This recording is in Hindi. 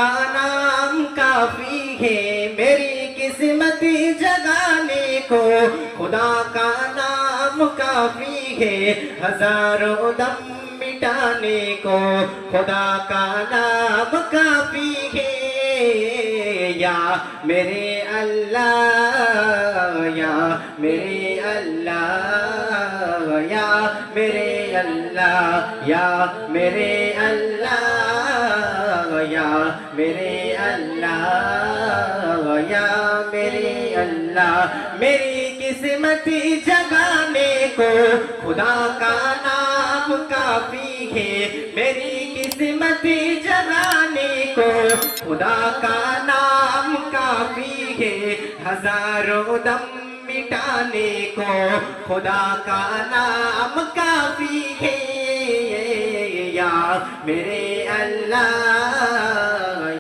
का नाम काफी है मेरी किस्मत जगाने को, खुदा का नाम काफी है हजारों दम मिटाने को, खुदा का नाम काफी है। या मेरे अल्लाह, या मेरे अल्लाह, या मेरे अल्लाह, या मेरे अल्लाह, या मेरे अल्लाह, या मेरे अल्लाह। मेरी किस्मत जगाने को खुदा का नाम काफी है, मेरी किस्मत जगाने को खुदा का नाम काफी है हजारों दम मिटाने को, खुदा का नाम काफी है। या मेरे अल्लाह,